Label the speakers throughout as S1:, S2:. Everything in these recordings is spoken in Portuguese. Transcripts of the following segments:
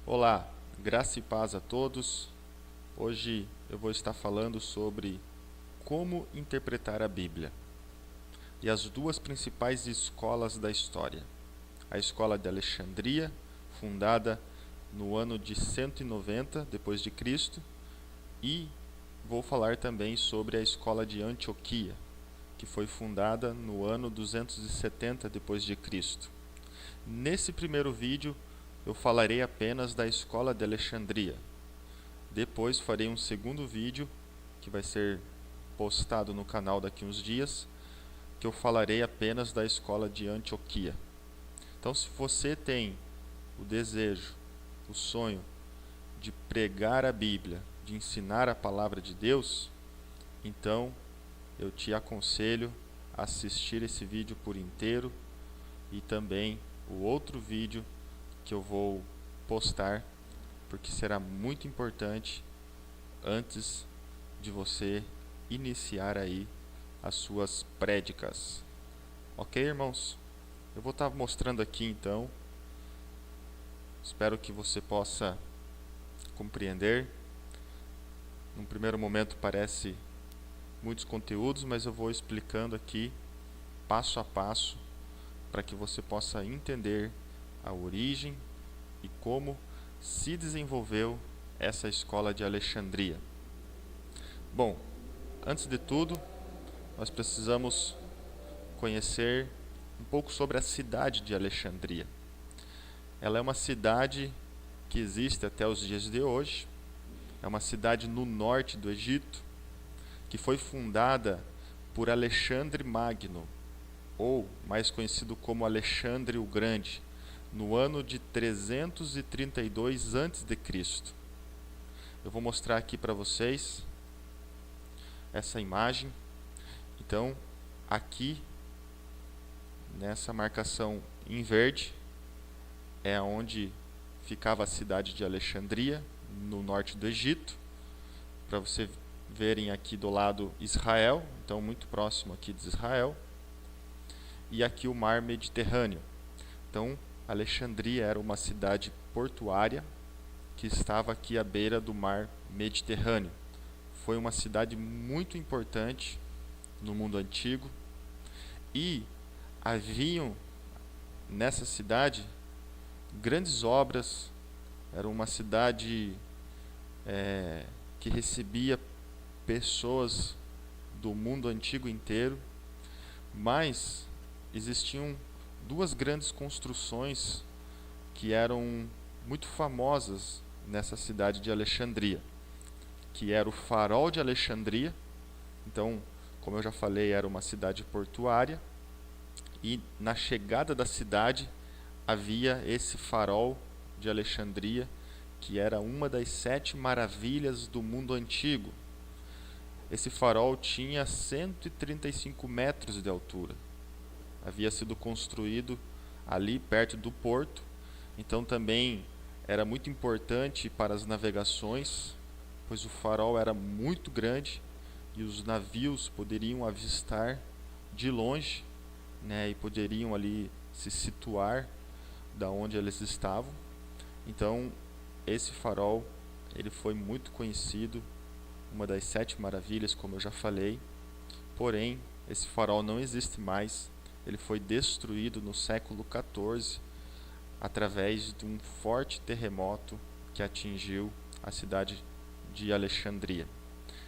S1: Olá, graça e paz a todos. Hoje eu vou estar falando sobre como interpretar a Bíblia e as duas principais escolas da história. A escola de Alexandria, fundada no ano de 190 depois de Cristo, e vou falar também sobre a escola de Antioquia, que foi fundada no ano 270 depois de Cristo. Nesse primeiro vídeo eu falarei apenas da escola de Alexandria. Depois farei um segundo vídeo, que vai ser postado no canal daqui uns dias, que eu falarei apenas da escola de Antioquia. Então, se você tem o desejo, o sonho de pregar a Bíblia, de ensinar a palavra de Deus, então eu te aconselho a assistir esse vídeo por inteiro e também o outro vídeo que eu vou postar, porque será muito importante antes de você iniciar aí as suas prédicas. Ok, irmãos? Eu vou estar mostrando aqui então. Espero que você possa compreender. Num primeiro momento parece muitos conteúdos, mas eu vou explicando aqui passo a passo para que você possa entender a origem e como se desenvolveu essa escola de Alexandria. Bom, antes de tudo, nós precisamos conhecer um pouco sobre a cidade de Alexandria. Ela é uma cidade que existe até os dias de hoje. É uma cidade no norte do Egito, que foi fundada por Alexandre Magno, ou mais conhecido como Alexandre o Grande, no ano de 332 a.C. Eu vou mostrar aqui para vocês essa imagem. Então, aqui nessa marcação em verde é onde ficava a cidade de Alexandria, no norte do Egito. Para vocês verem aqui do lado Israel, então muito próximo aqui de Israel. E aqui o mar Mediterrâneo. Então, Alexandria era uma cidade portuária que estava aqui à beira do mar Mediterrâneo. Foi uma cidade muito importante no mundo antigo e haviam nessa cidade grandes obras. Era uma cidade que recebia pessoas do mundo antigo inteiro, mas existiam duas grandes construções que eram muito famosas nessa cidade de Alexandria, que era o Farol de Alexandria. Então, como eu já falei, era uma cidade portuária, e na chegada da cidade havia esse Farol de Alexandria, que era uma das 7 maravilhas do mundo antigo. Esse farol tinha 135 metros de altura. Havia sido construído ali perto do porto, então também era muito importante para as navegações, pois o farol era muito grande e os navios poderiam avistar de longe, e poderiam ali se situar da onde eles estavam. Então esse farol ele foi muito conhecido, uma das 7 maravilhas, como eu já falei. Porém, esse farol não existe mais. Ele foi destruído no século XIV através de um forte terremoto que atingiu a cidade de Alexandria.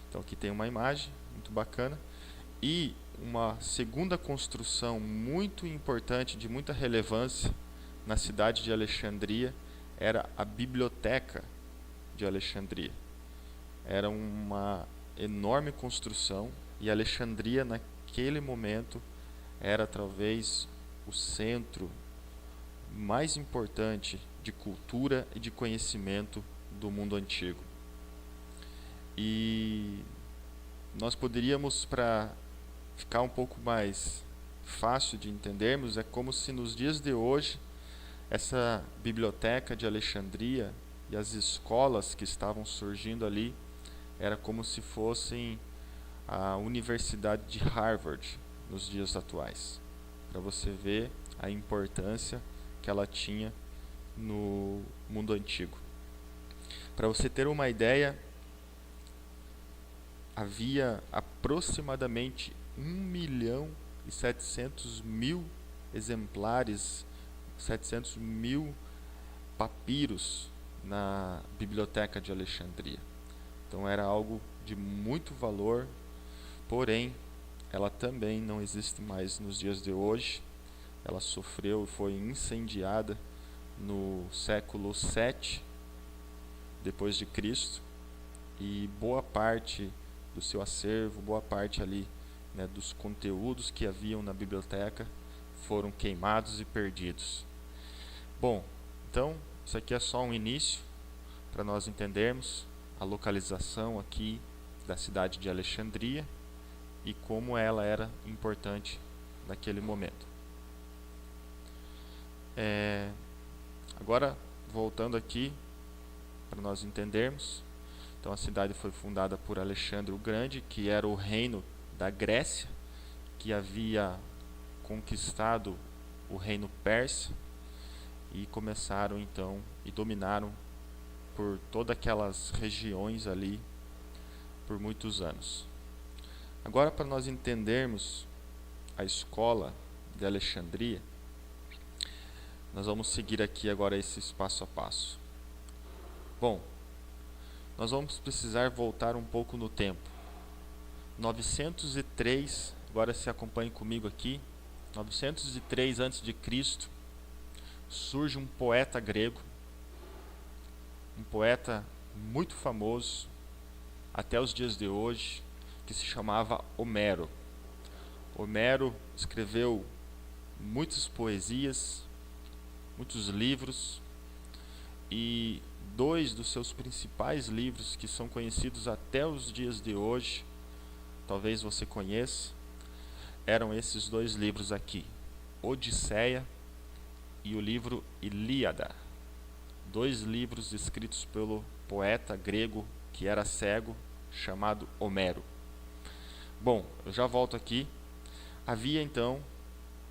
S1: Então aqui tem uma imagem muito bacana. E uma segunda construção muito importante, de muita relevância na cidade de Alexandria, era a Biblioteca de Alexandria. Era uma enorme construção, e Alexandria naquele momento era talvez o centro mais importante de cultura e de conhecimento do mundo antigo. E nós poderíamos, para ficar um pouco mais fácil de entendermos, é como se nos dias de hoje essa biblioteca de Alexandria e as escolas que estavam surgindo ali era como se fossem a Universidade de Harvard nos dias atuais, para você ver a importância que ela tinha no mundo antigo. Para você ter uma ideia, havia aproximadamente 1.700.000 exemplares, 700.000 papiros na Biblioteca de Alexandria. Então era algo de muito valor, porém ela também não existe mais nos dias de hoje. Ela sofreu e foi incendiada no século 7 depois de Cristo, e boa parte do seu acervo, boa parte ali, né, dos conteúdos que haviam na biblioteca foram queimados e perdidos. Bom, então isso aqui é só um início para nós entendermos a localização aqui da cidade de Alexandria e como ela era importante naquele momento. Agora, voltando aqui para nós entendermos, então a cidade foi fundada por Alexandre o Grande, que era o reino da Grécia, que havia conquistado o reino persa, e começaram então e dominaram por todas aquelas regiões ali por muitos anos. Agora, para nós entendermos a escola de Alexandria, nós vamos seguir aqui agora esse passo a passo. Bom, nós vamos precisar voltar um pouco no tempo. 903, agora se acompanhe comigo aqui, 903 a.C., surge um poeta grego, um poeta muito famoso até os dias de hoje, que se chamava Homero. Homero escreveu muitas poesias, muitos livros, e dois dos seus principais livros, que são conhecidos até os dias de hoje, talvez você conheça, eram esses dois livros aqui, Odisseia e o livro Ilíada. Dois livros escritos pelo poeta grego que era cego, chamado Homero. Bom, eu já volto aqui. Havia então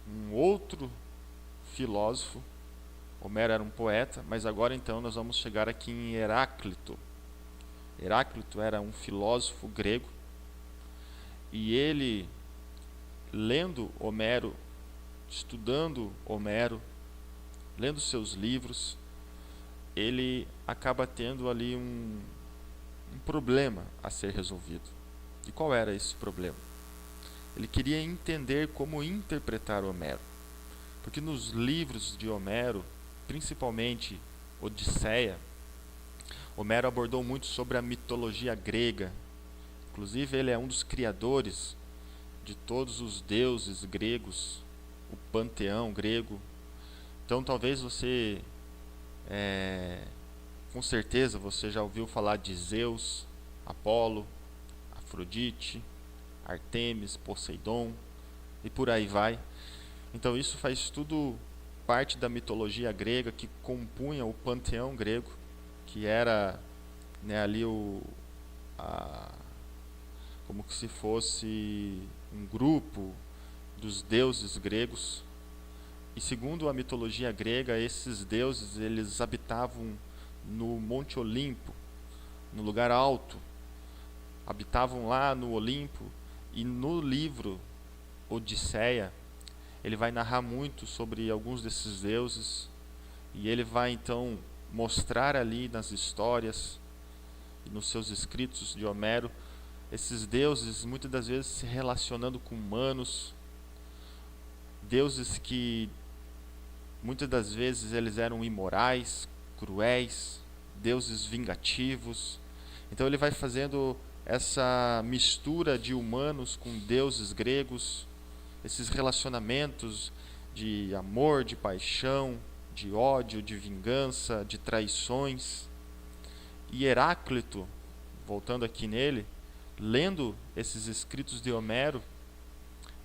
S1: um outro filósofo. Homero era um poeta, mas agora então nós vamos chegar aqui em Heráclito. Heráclito era um filósofo grego, e ele, lendo Homero, estudando Homero, lendo seus livros, ele acaba tendo ali um problema a ser resolvido. E qual era esse problema? Ele queria entender como interpretar Homero, porque nos livros de Homero, principalmente Odisseia, Homero abordou muito sobre a mitologia grega. Inclusive, ele é um dos criadores de todos os deuses gregos, o panteão grego. Então, talvez você, com certeza, você já ouviu falar de Zeus, Apolo, Afrodite, Artemis, Poseidon, e por aí vai. Então, isso faz tudo parte da mitologia grega que compunha o panteão grego, que era, né, ali como que se fosse um grupo dos deuses gregos. E segundo a mitologia grega, esses deuses, eles habitavam no Monte Olimpo, no lugar alto. Habitavam lá no Olimpo, e no livro Odisseia, ele vai narrar muito sobre alguns desses deuses, e ele vai então mostrar ali nas histórias e nos seus escritos de Homero, esses deuses muitas das vezes se relacionando com humanos, deuses que muitas das vezes eles eram imorais, cruéis, deuses vingativos. Então ele vai fazendo essa mistura de humanos com deuses gregos, esses relacionamentos de amor, de paixão, de ódio, de vingança, de traições. E Heráclito, voltando aqui nele, lendo esses escritos de Homero,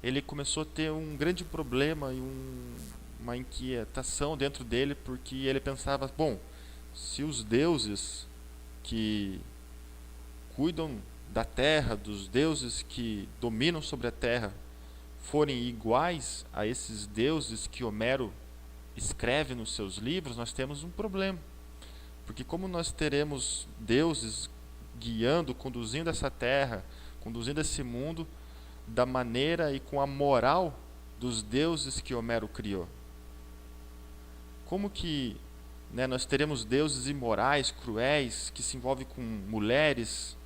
S1: ele começou a ter um grande problema e uma inquietação dentro dele, porque ele pensava, bom, se os deuses que cuidam da terra, dos deuses que dominam sobre a terra, forem iguais a esses deuses que Homero escreve nos seus livros, nós temos um problema. Porque como nós teremos deuses guiando, conduzindo essa terra, conduzindo esse mundo da maneira e com a moral dos deuses que Homero criou? Como que, né, nós teremos deuses imorais, cruéis, que se envolvem com mulheres?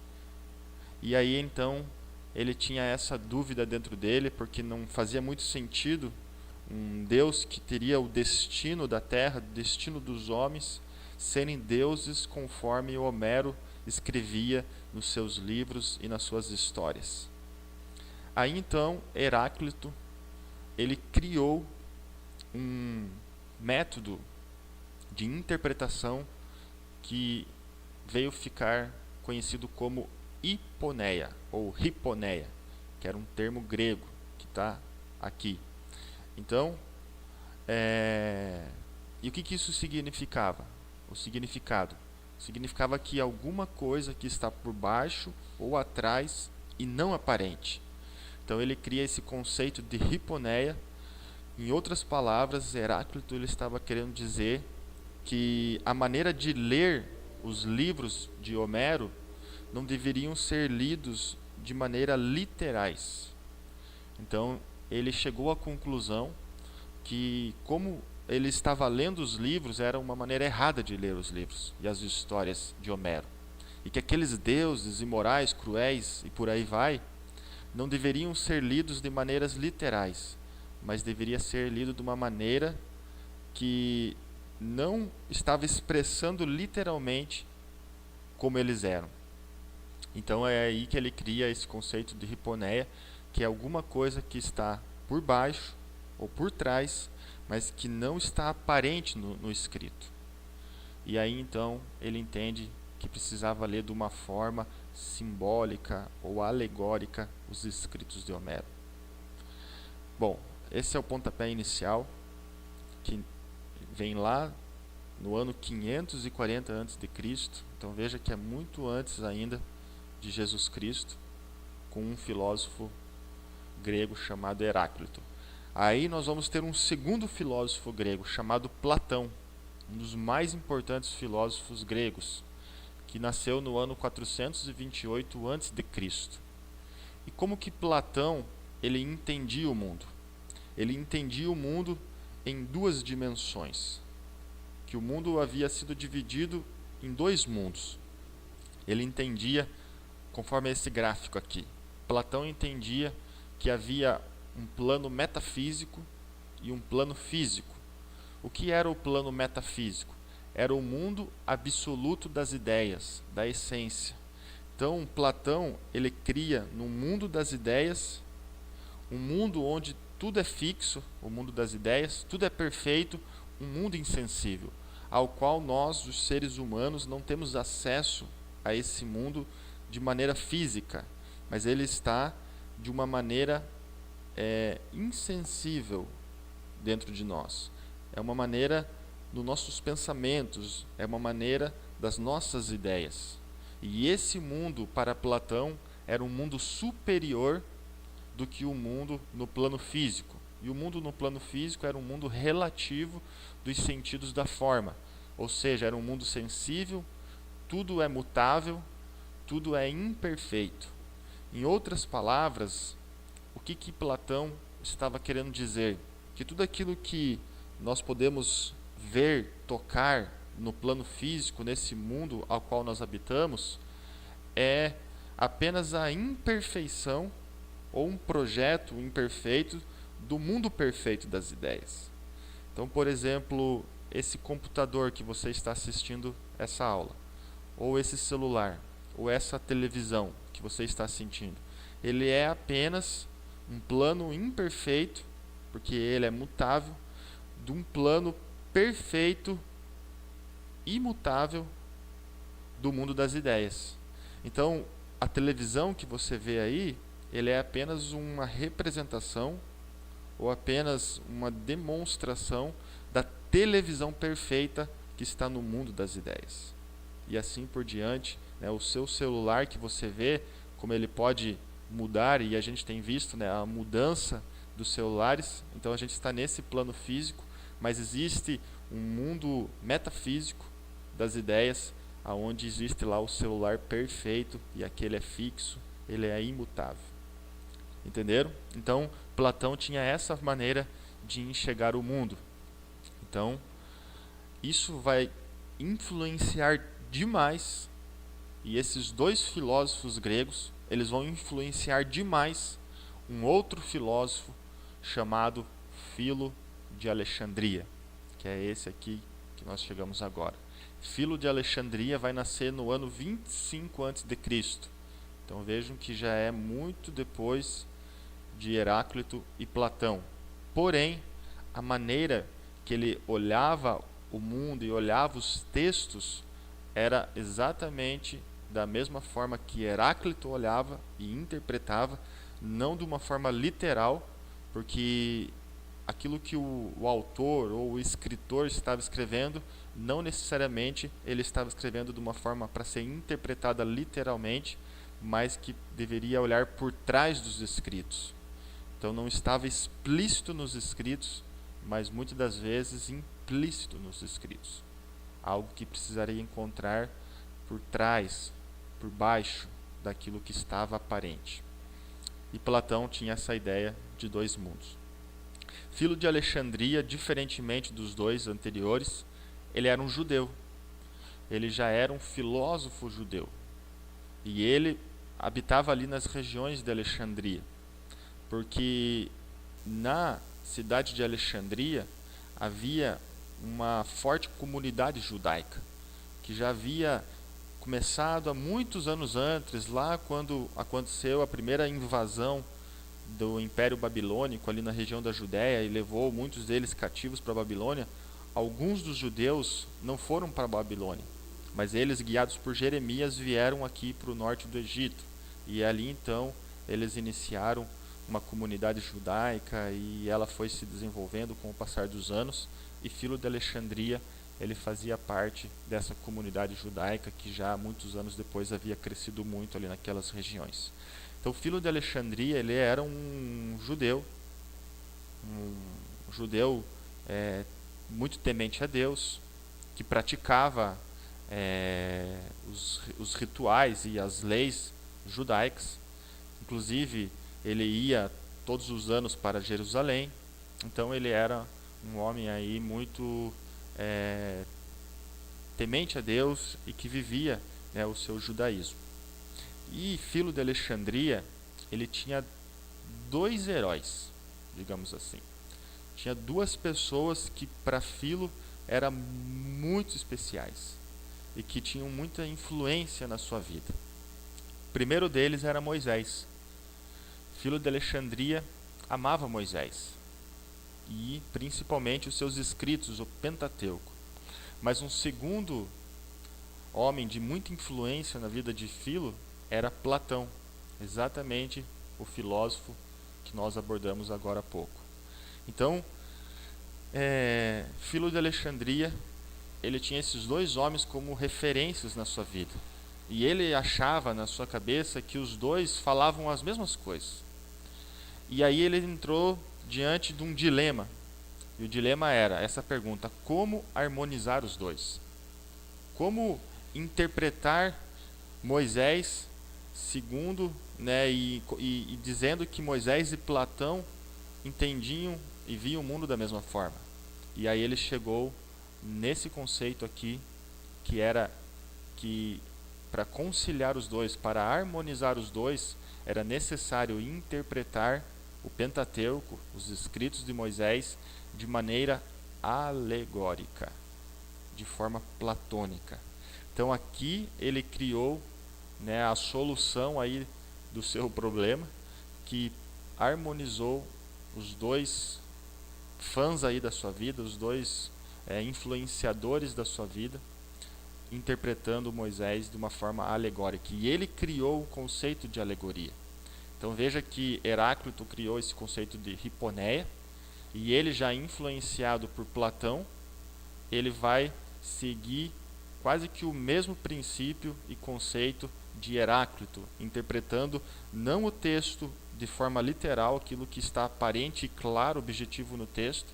S1: E aí então ele tinha essa dúvida dentro dele, porque não fazia muito sentido um Deus que teria o destino da terra, o destino dos homens, serem deuses conforme Homero escrevia nos seus livros e nas suas histórias. Aí então Heráclito, ele criou um método de interpretação que veio ficar conhecido como hiponeia ou hiponeia, que era um termo grego que está aqui. Então, e o que isso significava? O significado significava que alguma coisa que está por baixo ou atrás e não aparente. Então ele cria esse conceito de hiponeia. Em outras palavras, Heráclito ele estava querendo dizer que a maneira de ler os livros de Homero não deveriam ser lidos de maneira literais. Então ele chegou à conclusão que, como ele estava lendo os livros, era uma maneira errada de ler os livros e as histórias de Homero, e que aqueles deuses imorais, cruéis e por aí vai, não deveriam ser lidos de maneiras literais, mas deveria ser lido de uma maneira que não estava expressando literalmente como eles eram. Então é aí que ele cria esse conceito de hiponeia, que é alguma coisa que está por baixo ou por trás, mas que não está aparente no escrito. E aí então ele entende que precisava ler de uma forma simbólica ou alegórica os escritos de Homero. Bom, esse é o pontapé inicial, que vem lá no ano 540 a.C. Então veja que é muito antes ainda de Jesus Cristo, com um filósofo grego chamado Heráclito. Aí nós vamos ter um segundo filósofo grego chamado Platão, um dos mais importantes filósofos gregos, que nasceu no ano 428 a.C. E como que Platão ele entendia o mundo? Ele entendia o mundo em duas dimensões, que o mundo havia sido dividido em dois mundos. Ele entendia, conforme esse gráfico aqui, Platão entendia que havia um plano metafísico e um plano físico. O que era o plano metafísico? Era o mundo absoluto das ideias, da essência. Então, Platão, ele cria no mundo das ideias, um mundo onde tudo é fixo, o mundo das ideias, tudo é perfeito, um mundo insensível, ao qual nós, os seres humanos, não temos acesso a esse mundo de maneira física, mas ele está de uma maneira insensível dentro de nós. É uma maneira dos nossos pensamentos, é uma maneira das nossas ideias. E esse mundo, para Platão, era um mundo superior do que o mundo no plano físico. E o mundo no plano físico era um mundo relativo dos sentidos da forma. Ou seja, era um mundo sensível, tudo é mutável, tudo é imperfeito. Em outras palavras, o que Platão estava querendo dizer? Que tudo aquilo que nós podemos ver, tocar no plano físico, nesse mundo ao qual nós habitamos, é apenas a imperfeição ou um projeto imperfeito do mundo perfeito das ideias. Então, por exemplo, esse computador que você está assistindo essa aula, ou esse celular, ou essa televisão que você está assistindo, ele é apenas um plano imperfeito, porque ele é mutável, de um plano perfeito, imutável do mundo das ideias. Então, a televisão que você vê aí, ele é apenas uma representação ou apenas uma demonstração da televisão perfeita que está no mundo das ideias. E assim por diante, né, o seu celular que você vê, como ele pode mudar, e a gente tem visto, né, a mudança dos celulares. Então a gente está nesse plano físico, mas existe um mundo metafísico das ideias, aonde existe lá o celular perfeito e aquele é fixo, ele é imutável. Entenderam? Então, Platão tinha essa maneira de enxergar o mundo. Então, isso vai influenciar demais, e esses dois filósofos gregos, eles vão influenciar demais um outro filósofo chamado Filo de Alexandria, que é esse aqui que nós chegamos agora. Filo de Alexandria vai nascer no ano 25 a.C. Então vejam que já é muito depois de Heráclito e Platão. Porém, a maneira que ele olhava o mundo e olhava os textos era exatamente da mesma forma que Heráclito olhava e interpretava, não de uma forma literal, porque aquilo que o autor ou o escritor estava escrevendo, não necessariamente ele estava escrevendo de uma forma para ser interpretada literalmente, mas que deveria olhar por trás dos escritos. Então não estava explícito nos escritos, mas muitas das vezes implícito nos escritos. Algo que precisaria encontrar por trás, por baixo daquilo que estava aparente. E Platão tinha essa ideia de dois mundos. Filo de Alexandria, diferentemente dos dois anteriores, ele era um judeu. Ele já era um filósofo judeu. E ele habitava ali nas regiões de Alexandria. Porque na cidade de Alexandria havia uma forte comunidade judaica, que já havia começado há muitos anos antes, lá quando aconteceu a primeira invasão do Império Babilônico ali na região da Judéia e levou muitos deles cativos para a Babilônia. Alguns dos judeus não foram para a Babilônia, mas eles, guiados por Jeremias, vieram aqui para o norte do Egito. E ali então eles iniciaram uma comunidade judaica e ela foi se desenvolvendo com o passar dos anos. E Filo de Alexandria, ele fazia parte dessa comunidade judaica que já muitos anos depois havia crescido muito ali naquelas regiões. Então, Filo de Alexandria, ele era um judeu muito temente a Deus, que praticava os rituais e as leis judaicas. Inclusive, ele ia todos os anos para Jerusalém. Então, ele era um homem aí muito temente a Deus e que vivia, né, o seu judaísmo. E Filo de Alexandria, ele tinha dois heróis, digamos assim. Tinha duas pessoas que para Filo eram muito especiais e que tinham muita influência na sua vida. O primeiro deles era Moisés. Filo de Alexandria amava Moisés e principalmente os seus escritos, o Pentateuco. Mas um segundo homem de muita influência na vida de Filo era Platão, exatamente o filósofo que nós abordamos agora há pouco. Então, Filo de Alexandria, ele tinha esses dois homens como referências na sua vida. E ele achava na sua cabeça que os dois falavam as mesmas coisas. E aí ele entrou diante de um dilema. E o dilema era essa pergunta: como harmonizar os dois? Como interpretar Moisés segundo, né, e dizendo que Moisés e Platão entendiam e viam o mundo da mesma forma. E aí ele chegou nesse conceito aqui, que era que para conciliar os dois, para harmonizar os dois, era necessário interpretar o Pentateuco, os escritos de Moisés, de maneira alegórica, de forma platônica. Então aqui ele criou, né, a solução aí do seu problema, que harmonizou os dois fãs aí da sua vida, os dois influenciadores da sua vida, interpretando Moisés de uma forma alegórica. E ele criou o conceito de alegoria. Então veja que Heráclito criou esse conceito de hiponeia, e ele, já influenciado por Platão, ele vai seguir quase que o mesmo princípio e conceito de Heráclito, interpretando não o texto de forma literal, aquilo que está aparente e claro, objetivo no texto,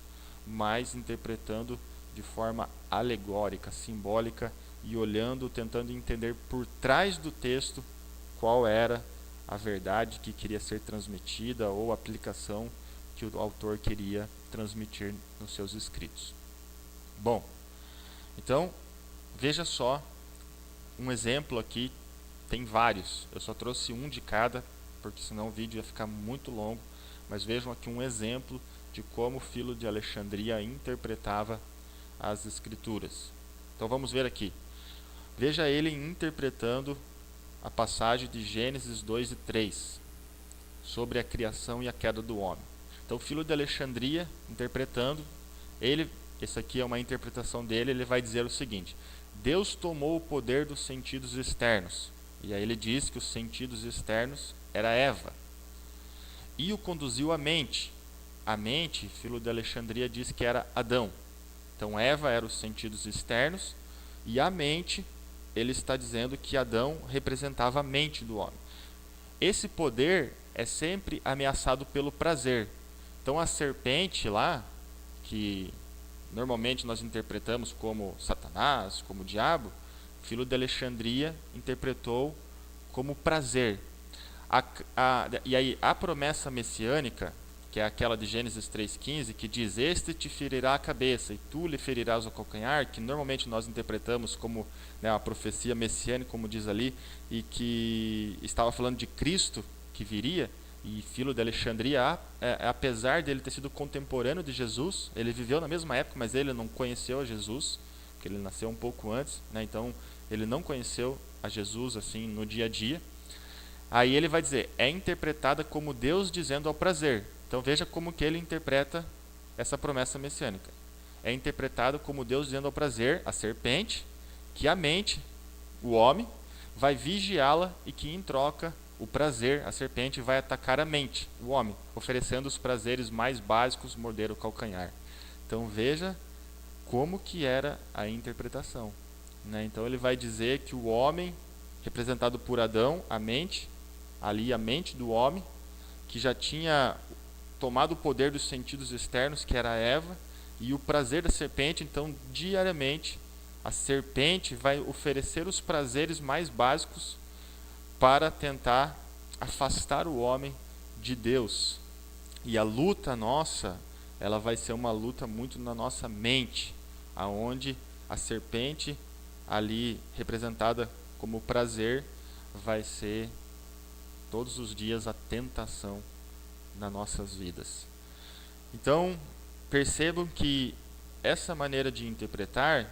S1: mas interpretando de forma alegórica, simbólica, e olhando, tentando entender por trás do texto qual era a verdade que queria ser transmitida ou a aplicação que o autor queria transmitir nos seus escritos. Bom, então, veja só um exemplo aqui, tem vários, eu só trouxe um de cada, porque senão o vídeo ia ficar muito longo, mas vejam aqui um exemplo de como Filo de Alexandria interpretava as Escrituras. Então vamos ver aqui. Veja ele interpretando a passagem de Gênesis 2 e 3, sobre a criação e a queda do homem. Então Filo de Alexandria, interpretando, essa aqui é uma interpretação dele, ele vai dizer o seguinte: Deus tomou o poder dos sentidos externos, e aí ele diz que os sentidos externos era Eva, e o conduziu à mente. A mente, Filo de Alexandria diz que era Adão. Então Eva era os sentidos externos, e a mente, ele está dizendo que Adão representava a mente do homem. Esse poder é sempre ameaçado pelo prazer. Então a serpente lá, que normalmente nós interpretamos como Satanás, como diabo, Filo de Alexandria interpretou como prazer. E aí a promessa messiânica, que é aquela de Gênesis 3,15, que diz: este te ferirá a cabeça e tu lhe ferirás o calcanhar, que normalmente nós interpretamos como, né, a profecia messiânica, como diz ali, e que estava falando de Cristo que viria. E Filo de Alexandria, apesar de ele ter sido contemporâneo de Jesus, ele viveu na mesma época, mas ele não conheceu a Jesus, porque ele nasceu um pouco antes, né? Então ele não conheceu a Jesus assim no dia a dia. Aí ele vai dizer, é interpretada como Deus dizendo ao prazer. Então veja como que ele interpreta essa promessa messiânica. É interpretado como Deus dizendo ao prazer, a serpente, que a mente, o homem, vai vigiá-la e que em troca o prazer, a serpente, vai atacar a mente, o homem, oferecendo os prazeres mais básicos, morder o calcanhar. Então veja como que era a interpretação, né? Então ele vai dizer que o homem, representado por Adão, a mente, ali a mente do homem, que já tinha tomado o poder dos sentidos externos, que era Eva, e o prazer da serpente. Então diariamente a serpente vai oferecer os prazeres mais básicos para tentar afastar o homem de Deus. E a luta nossa, ela vai ser uma luta muito na nossa mente, aonde a serpente, ali representada como prazer, vai ser todos os dias a tentação nas nossas vidas. Então, percebam que essa maneira de interpretar,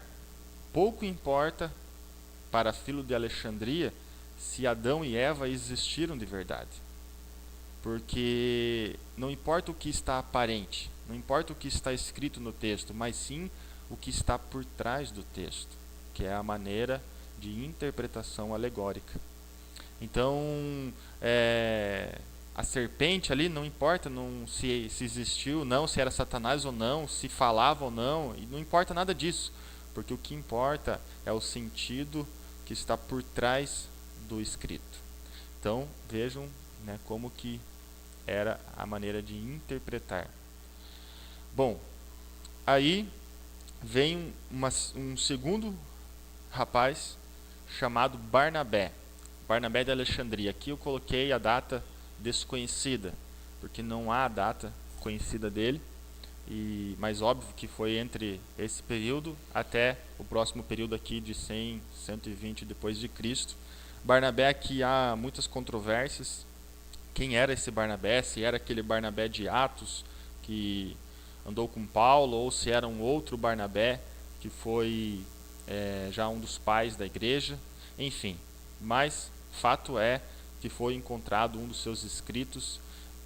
S1: pouco importa para Filo de Alexandria se Adão e Eva existiram de verdade. Porque não importa o que está aparente, não importa o que está escrito no texto, mas sim o que está por trás do texto, que é a maneira de interpretação alegórica. Então, a serpente ali, não importa se existiu ou não, se era Satanás ou não, se falava ou não, e não importa nada disso, porque o que importa é o sentido que está por trás do escrito. Então vejam, né, como que era a maneira de interpretar. Bom, aí vem um segundo rapaz chamado Barnabé de Alexandria. Aqui eu coloquei a data desconhecida, porque não há a data conhecida dele, mas óbvio que foi entre esse período até o próximo período aqui de 100, 120 depois de Cristo. Barnabé, aqui há muitas controvérsias. Quem era esse Barnabé? Se era aquele Barnabé de Atos que andou com Paulo, ou se era um outro Barnabé que foi já um dos pais da igreja. Enfim, mas fato é que foi encontrado um dos seus escritos,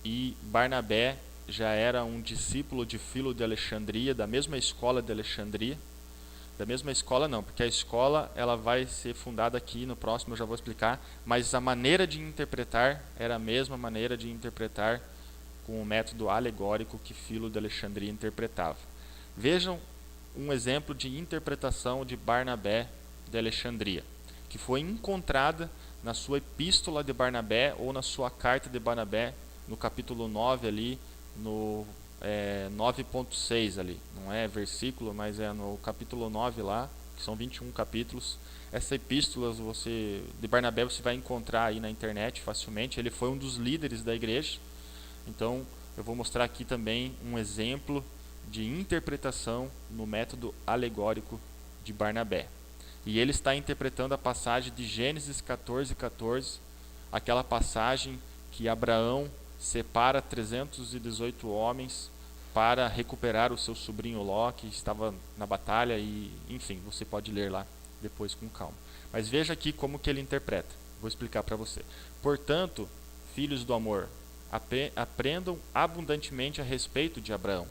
S1: e Barnabé já era um discípulo de Filo de Alexandria, da mesma escola de Alexandria. Da mesma escola não, porque a escola ela vai ser fundada aqui, no próximo eu já vou explicar, mas a maneira de interpretar era a mesma maneira de interpretar com o método alegórico que Filo de Alexandria interpretava. Vejam um exemplo de interpretação de Barnabé de Alexandria, que foi encontrada na sua epístola de Barnabé, ou na sua carta de Barnabé, no capítulo 9 ali, no 9.6 ali, não é versículo, mas é no capítulo 9 lá, que são 21 capítulos. Essa epístola de Barnabé você vai encontrar aí na internet facilmente. Ele foi um dos líderes da igreja. Então eu vou mostrar aqui também um exemplo de interpretação no método alegórico de Barnabé. E ele está interpretando a passagem de Gênesis 14:14, aquela passagem que Abraão separa 318 homens para recuperar o seu sobrinho Ló, que estava na batalha, e enfim, você pode ler lá depois com calma. Mas veja aqui como que ele interpreta. Vou explicar para você. Portanto, filhos do amor, aprendam abundantemente a respeito de Abraão.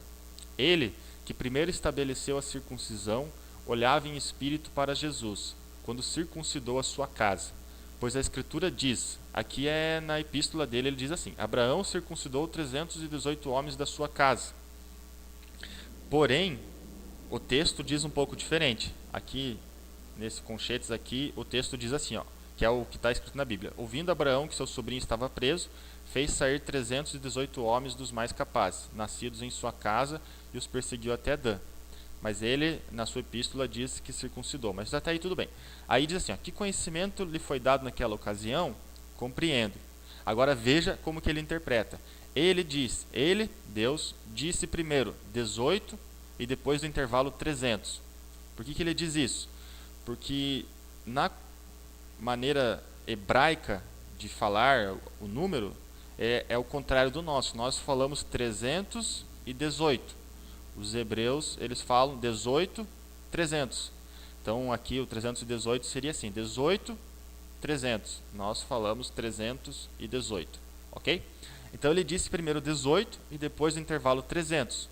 S1: Ele, que primeiro estabeleceu a circuncisão, olhava em espírito para Jesus, quando circuncidou a sua casa. Pois a Escritura diz, aqui é na epístola dele, ele diz assim: Abraão circuncidou 318 homens da sua casa. Porém, o texto diz um pouco diferente. Aqui, nesse conchetes aqui, o texto diz assim, que é o que está escrito na Bíblia. Ouvindo Abraão que seu sobrinho estava preso, fez sair 318 homens dos mais capazes, nascidos em sua casa, e os perseguiu até Dan. Mas ele, na sua epístola, diz que circuncidou. Mas até aí tudo bem. Aí diz assim, que conhecimento lhe foi dado naquela ocasião? Compreendo. Agora veja como que ele interpreta. Deus, disse primeiro 18 e depois do intervalo 300. Por que ele diz isso? Porque na maneira hebraica de falar o número é o contrário do nosso. Nós falamos 318. Os hebreus, eles falam 18, 300. Então aqui o 318 seria assim, 18, 300. Nós falamos 318, ok? Então ele disse primeiro 18 e depois do intervalo 300.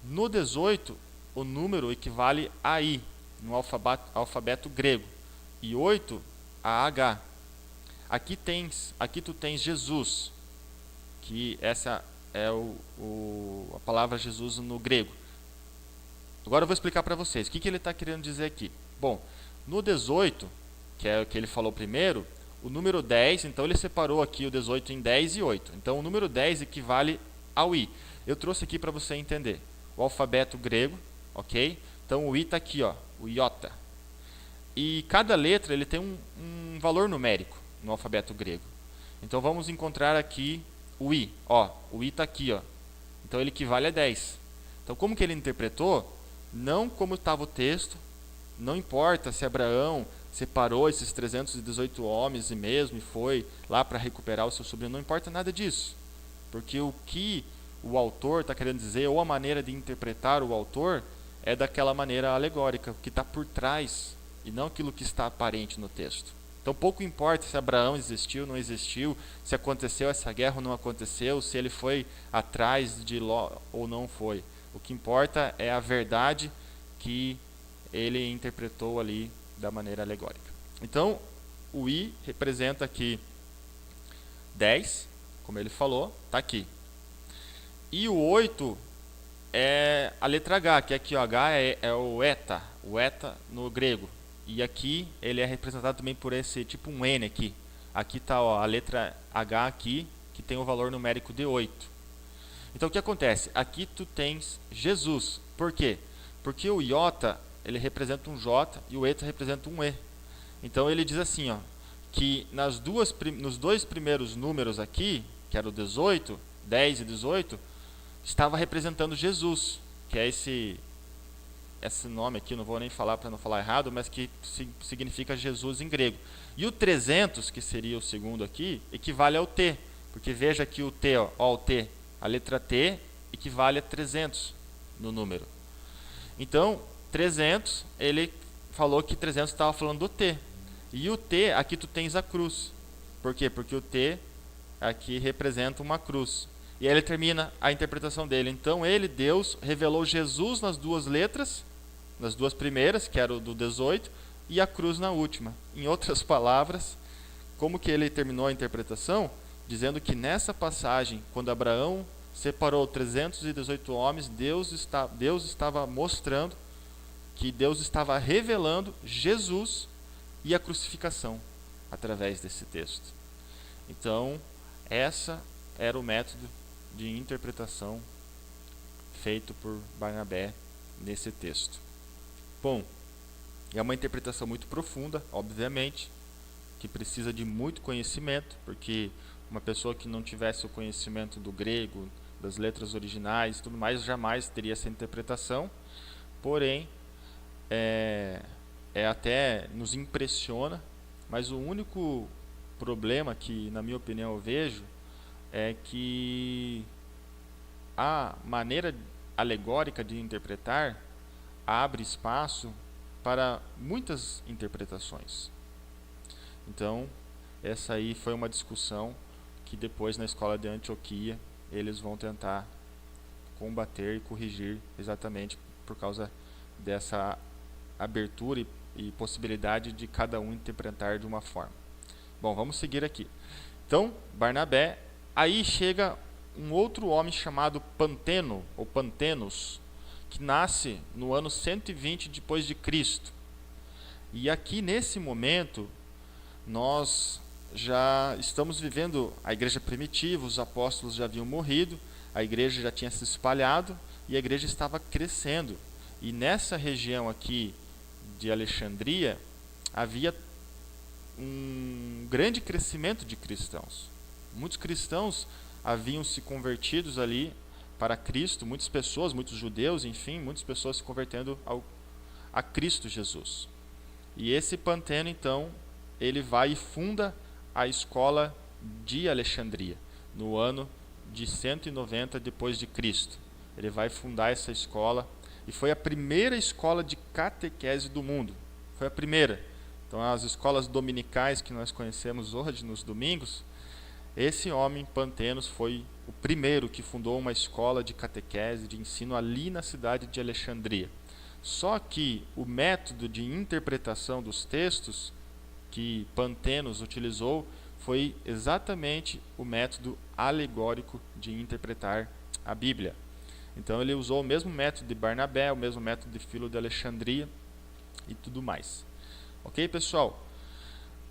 S1: No 18, o número equivale a I, no alfabeto grego, e 8 a H. Aqui tu tens Jesus, que essa é a palavra Jesus no grego. Agora eu vou explicar para vocês o que ele está querendo dizer aqui. Bom, no 18, que é o que ele falou primeiro, o número 10, então ele separou aqui o 18 em 10 e 8. Então o número 10 equivale ao I. Eu trouxe aqui para você entender. O alfabeto grego, ok? Então o I está aqui, o iota. E cada letra ele tem um valor numérico no alfabeto grego. Então vamos encontrar aqui o I. O I está aqui. Então ele equivale a 10. Então como que ele interpretou? Não como estava o texto. Não importa se Abraão separou esses 318 homens e foi lá para recuperar o seu sobrinho. Não importa nada disso. Porque o que o autor está querendo dizer, ou a maneira de interpretar o autor, é daquela maneira alegórica, o que está por trás, e não aquilo que está aparente no texto. Então pouco importa se Abraão existiu ou não existiu, se aconteceu essa guerra ou não aconteceu, se ele foi atrás de Ló ou não foi. O que importa é a verdade que ele interpretou ali da maneira alegórica. Então, o I representa aqui 10, como ele falou, está aqui. E o 8 é a letra H, que aqui o H é o eta no grego. E aqui ele é representado também por esse tipo um N aqui. Aqui está a letra H aqui, que tem o valor numérico de 8. Então o que acontece? Aqui tu tens Jesus. Por quê? Porque o iota ele representa um J e o eta representa um E. Então ele diz assim, que nos dois primeiros números aqui, que era o 18, 10 e 18, estava representando Jesus, que é esse nome aqui, não vou nem falar para não falar errado, mas que significa Jesus em grego. E o 300, que seria o segundo aqui, equivale ao T, porque veja aqui o T, o T, a letra T equivale a 300 no número. Então, 300, ele falou que 300 estava falando do T. E o T, aqui tu tens a cruz. Por quê? Porque o T aqui representa uma cruz. E aí ele termina a interpretação dele. Então Deus, revelou Jesus nas duas letras, nas duas primeiras, que era o do 18, e a cruz na última. Em outras palavras, como que ele terminou a interpretação? Dizendo que nessa passagem, quando Abraão separou 318 homens, Deus estava mostrando que Deus estava revelando Jesus e a crucificação através desse texto. Então, essa era o método de interpretação feito por Barnabé nesse texto. Bom, é uma interpretação muito profunda, obviamente, que precisa de muito conhecimento, porque uma pessoa que não tivesse o conhecimento do grego, das letras originais e tudo mais, jamais teria essa interpretação. Porém, até nos impressiona, mas o único problema que, na minha opinião, eu vejo é que a maneira alegórica de interpretar abre espaço para muitas interpretações. Então, essa aí foi uma discussão que depois na escola de Antioquia eles vão tentar combater e corrigir exatamente por causa dessa abertura e possibilidade de cada um interpretar de uma forma. Bom, vamos seguir aqui. Então, Barnabé, aí chega um outro homem chamado Panteno, ou Pantenos, que nasce no ano 120 depois de Cristo. E aqui nesse momento nós já estamos vivendo a igreja primitiva, os apóstolos já haviam morrido, a igreja já tinha se espalhado e a igreja estava crescendo. E nessa região aqui de Alexandria havia um grande crescimento de cristãos. Muitos cristãos haviam se convertidos ali para Cristo, muitas pessoas, muitos judeus, enfim, muitas pessoas se convertendo a Cristo Jesus. E esse Panteno, então, ele vai e funda a escola de Alexandria, no ano de 190 depois de Cristo. Ele vai fundar essa escola e foi a primeira escola de catequese do mundo. Foi a primeira. Então, as escolas dominicais que nós conhecemos hoje nos domingos, esse homem, Pantenos, foi o primeiro que fundou uma escola de catequese, de ensino ali na cidade de Alexandria. Só que o método de interpretação dos textos que Pantenos utilizou foi exatamente o método alegórico de interpretar a Bíblia. Então ele usou o mesmo método de Barnabé, o mesmo método de Filo de Alexandria e tudo mais. Ok, pessoal?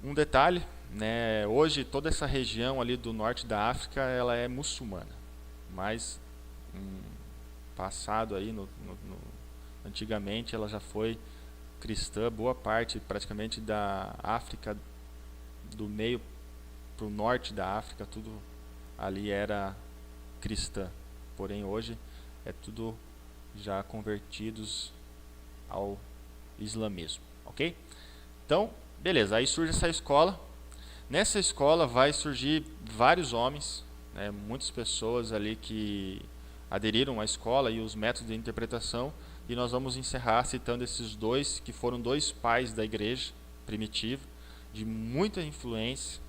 S1: Um detalhe, né? Hoje toda essa região ali do norte da África ela é muçulmana, mas passado aí antigamente ela já foi cristã. Boa parte praticamente da África do meio para o norte da África, tudo ali era cristã, porém hoje é tudo já convertidos ao islamismo, ok? Então, beleza, aí surge essa escola. Nessa escola vai surgir vários homens, né, muitas pessoas ali que aderiram à escola e os métodos de interpretação, e nós vamos encerrar citando esses dois, que foram dois pais da igreja primitiva, de muita influência,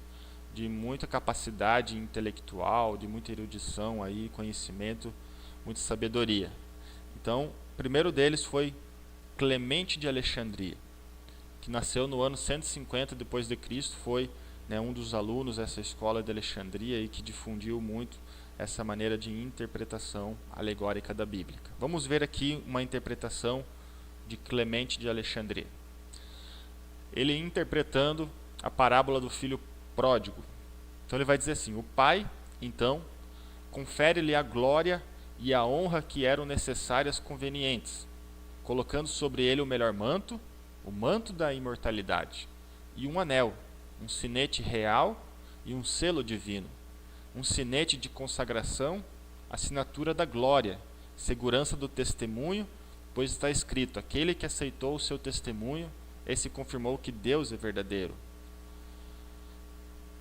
S1: de muita capacidade intelectual, de muita erudição, aí, conhecimento, muita sabedoria. Então, o primeiro deles foi Clemente de Alexandria, que nasceu no ano 150 depois de Cristo, foi, né, um dos alunos dessa escola de Alexandria e que difundiu muito essa maneira de interpretação alegórica da Bíblia. Vamos ver aqui uma interpretação de Clemente de Alexandria. Ele interpretando a parábola do filho pródigo. Então ele vai dizer assim: o pai, então, confere-lhe a glória e a honra que eram necessárias convenientes, colocando sobre ele o melhor manto, o manto da imortalidade, e um anel, um sinete real e um selo divino, um sinete de consagração, assinatura da glória, segurança do testemunho, pois está escrito: aquele que aceitou o seu testemunho, esse confirmou que Deus é verdadeiro.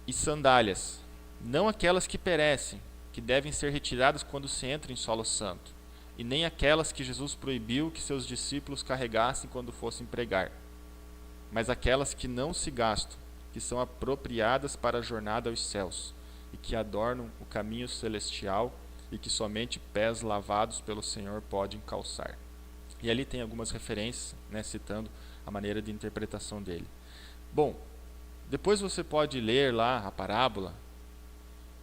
S1: E sandálias, não aquelas que perecem, que devem ser retiradas quando se entra em solo santo, e nem aquelas que Jesus proibiu que seus discípulos carregassem quando fossem pregar, mas aquelas que não se gastam, que são apropriadas para a jornada aos céus, e que adornam o caminho celestial, e que somente pés lavados pelo Senhor podem calçar. E ali tem algumas referências, né, citando a maneira de interpretação dele. Bom, depois você pode ler lá a parábola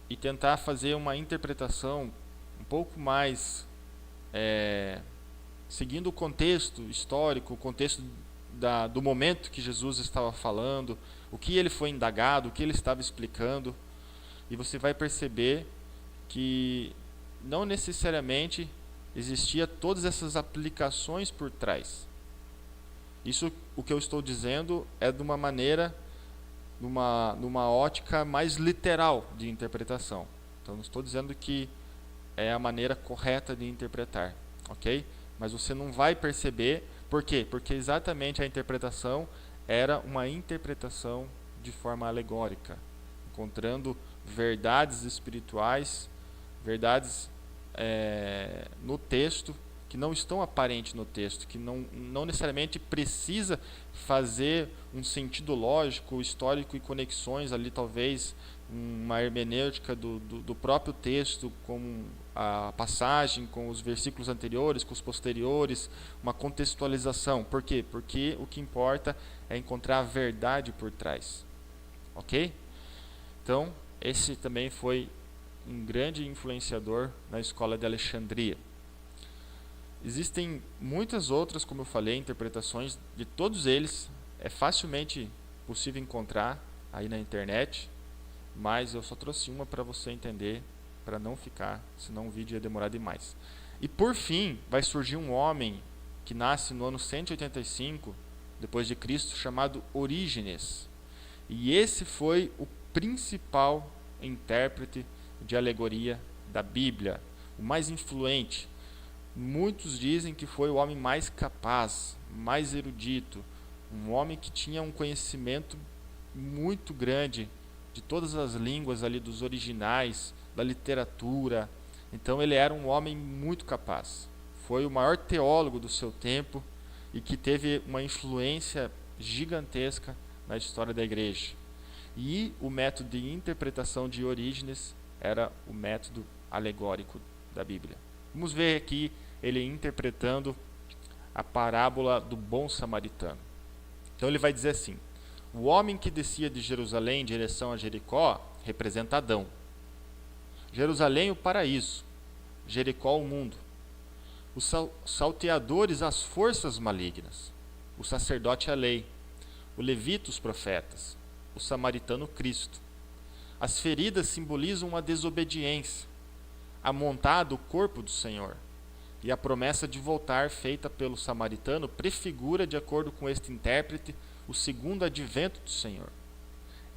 S1: e tentar fazer uma interpretação um pouco mais seguindo o contexto histórico, o contexto do momento que Jesus estava falando, o que ele foi indagado, o que ele estava explicando, e você vai perceber que não necessariamente existia todas essas aplicações por trás. Isso, o que eu estou dizendo, é de uma maneira, numa ótica mais literal de interpretação. Então, não estou dizendo que é a maneira correta de interpretar, ok? Mas você não vai perceber. Por quê? Porque exatamente a interpretação era uma interpretação de forma alegórica, encontrando verdades espirituais, verdades no texto, que não estão aparentes no texto, que não necessariamente precisa fazer um sentido lógico, histórico e conexões ali, talvez uma hermenêutica do próprio texto, com a passagem, com os versículos anteriores, com os posteriores, uma contextualização. Por quê? Porque o que importa é encontrar a verdade por trás. Ok? Então, esse também foi um grande influenciador na escola de Alexandria. Existem muitas outras, como eu falei, interpretações de todos eles. É facilmente possível encontrar aí na internet, mas eu só trouxe uma para você entender, para não ficar, senão o vídeo ia demorar demais. E por fim, vai surgir um homem que nasce no ano 185 depois de Cristo, chamado Orígenes. E esse foi o principal intérprete de alegoria da Bíblia, o mais influente. Muitos dizem que foi o homem mais capaz, mais erudito, um homem que tinha um conhecimento muito grande de todas as línguas ali dos originais, da literatura. Então ele era um homem muito capaz. Foi o maior teólogo do seu tempo e que teve uma influência gigantesca na história da igreja. E o método de interpretação de Orígenes era o método alegórico da Bíblia. Vamos ver aqui ele interpretando a parábola do bom samaritano. Então ele vai dizer assim: o homem que descia de Jerusalém em direção a Jericó representa Adão. Jerusalém, o paraíso. Jericó, o mundo. Os salteadores, as forças malignas. O sacerdote, a lei. O levita, os profetas. O samaritano, Cristo. As feridas simbolizam a desobediência. Amontado, o corpo do Senhor. E a promessa de voltar feita pelo samaritano prefigura, de acordo com este intérprete, o segundo advento do Senhor.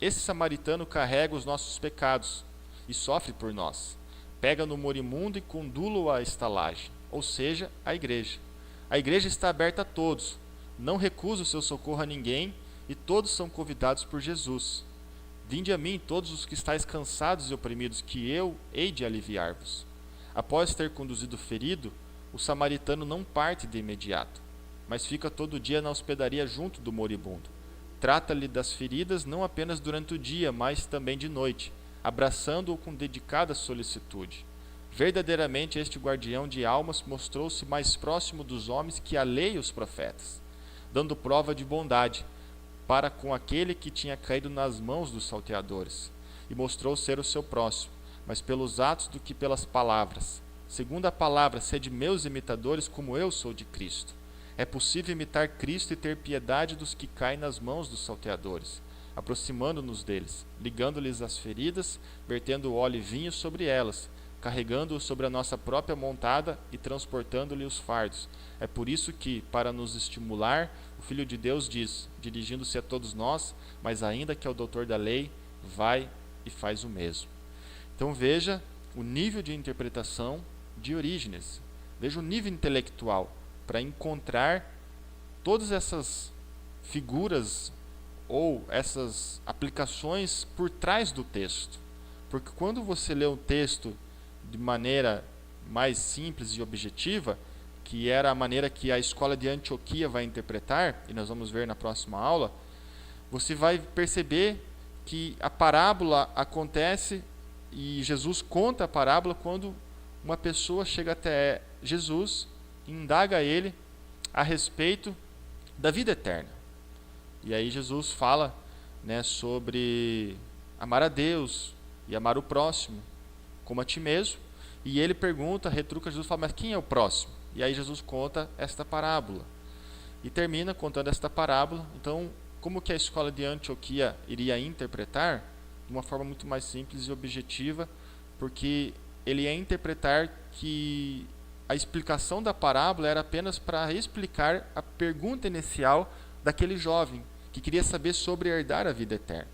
S1: Esse samaritano carrega os nossos pecados e sofre por nós. Pega no morimundo e conduz-o à estalagem, ou seja, à igreja. A igreja está aberta a todos, não recusa o seu socorro a ninguém e todos são convidados por Jesus. Vinde a mim todos os que estáis cansados e oprimidos, que eu hei de aliviar-vos. Após ter conduzido o ferido, o samaritano não parte de imediato, mas fica todo dia na hospedaria junto do moribundo. Trata-lhe das feridas não apenas durante o dia, mas também de noite, abraçando-o com dedicada solicitude. Verdadeiramente este guardião de almas mostrou-se mais próximo dos homens que a lei e os profetas, dando prova de bondade para com aquele que tinha caído nas mãos dos salteadores, e mostrou ser o seu próximo, mas pelos atos do que pelas palavras. Segundo a palavra, sede meus imitadores, como eu sou de Cristo. É possível imitar Cristo e ter piedade dos que caem nas mãos dos salteadores, aproximando-nos deles, ligando-lhes as feridas, vertendo óleo e vinho sobre elas, carregando-os sobre a nossa própria montada e transportando-lhe os fardos. É por isso que, para nos estimular, o Filho de Deus diz, dirigindo-se a todos nós, mas ainda que ao doutor da lei, vai e faz o mesmo. Então veja o nível de interpretação de Orígenes. Veja o nível intelectual para encontrar todas essas figuras ou essas aplicações por trás do texto. Porque quando você lê o texto de maneira mais simples e objetiva, que era a maneira que a escola de Antioquia vai interpretar, e nós vamos ver na próxima aula, você vai perceber que a parábola acontece e Jesus conta a parábola quando uma pessoa chega até Jesus e indaga a ele a respeito da vida eterna. E aí Jesus fala, sobre amar a Deus e amar o próximo como a ti mesmo. E ele pergunta, retruca Jesus, fala, mas quem é o próximo? E aí Jesus conta esta parábola. E termina contando esta parábola. Então, como que a escola de Antioquia iria interpretar? De uma forma muito mais simples e objetiva, porque ele ia interpretar que a explicação da parábola era apenas para explicar a pergunta inicial daquele jovem que queria saber sobre herdar a vida eterna.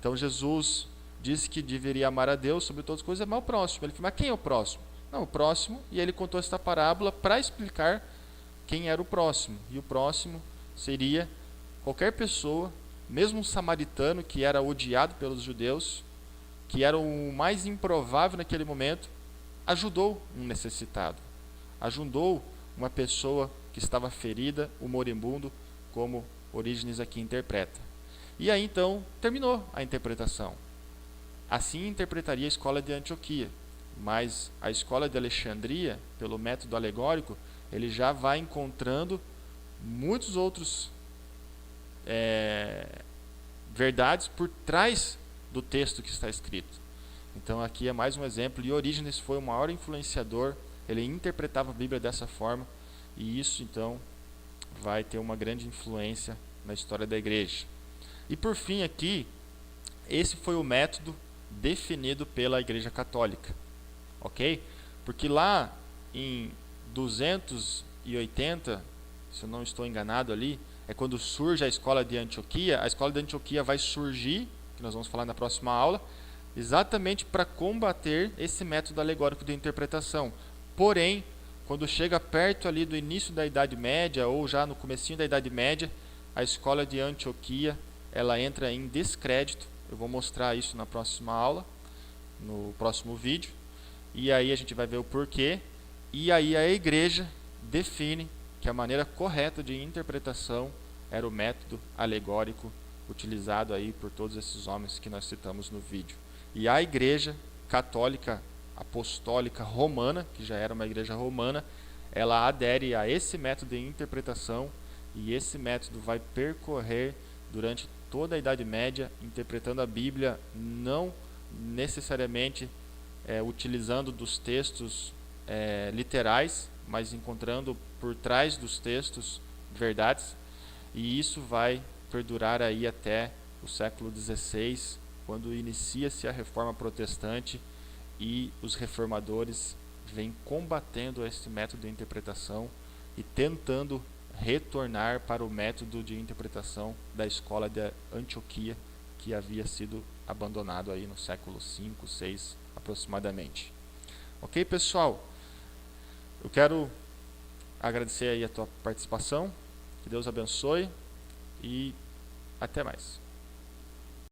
S1: Então Jesus disse que deveria amar a Deus sobre todas as coisas e amar o próximo. Ele falou, mas quem é o próximo? Não, o próximo. E ele contou esta parábola para explicar quem era o próximo. E o próximo seria qualquer pessoa, mesmo um samaritano que era odiado pelos judeus, que era o mais improvável naquele momento, ajudou um necessitado, ajudou uma pessoa que estava ferida, o moribundo, como Orígenes aqui interpreta. E aí então terminou a interpretação. Assim interpretaria a escola de Antioquia, mas a escola de Alexandria, pelo método alegórico, ele já vai encontrando muitos outros verdades por trás do texto que está escrito. Então aqui é mais um exemplo, e Orígenes foi o maior influenciador, ele interpretava a Bíblia dessa forma, e isso então vai ter uma grande influência na história da igreja. E por fim aqui, esse foi o método definido pela Igreja Católica, ok? Porque lá em 280, se eu não estou enganado ali, é quando surge a escola de Antioquia. A escola de Antioquia vai surgir, que nós vamos falar na próxima aula, exatamente para combater esse método alegórico de interpretação. Porém, quando chega perto ali do início da Idade Média, ou já no comecinho da Idade Média, a escola de Antioquia, ela entra em descrédito. Eu vou mostrar isso na próxima aula, no próximo vídeo. E aí a gente vai ver o porquê. E aí a igreja define que a maneira correta de interpretação era o método alegórico utilizado aí por todos esses homens que nós citamos no vídeo. E a igreja católica apostólica romana, que já era uma igreja romana, ela adere a esse método de interpretação, e esse método vai percorrer durante toda a Idade Média, interpretando a Bíblia não necessariamente utilizando dos textos literais, mas encontrando por trás dos textos verdades, e isso vai perdurar aí até o século XVI, quando inicia-se a Reforma Protestante e os reformadores vêm combatendo esse método de interpretação e tentando retornar para o método de interpretação da escola de Antioquia, que havia sido abandonado aí no século V, VI aproximadamente. Ok, pessoal? Eu quero agradecer aí a tua participação, que Deus abençoe e até mais.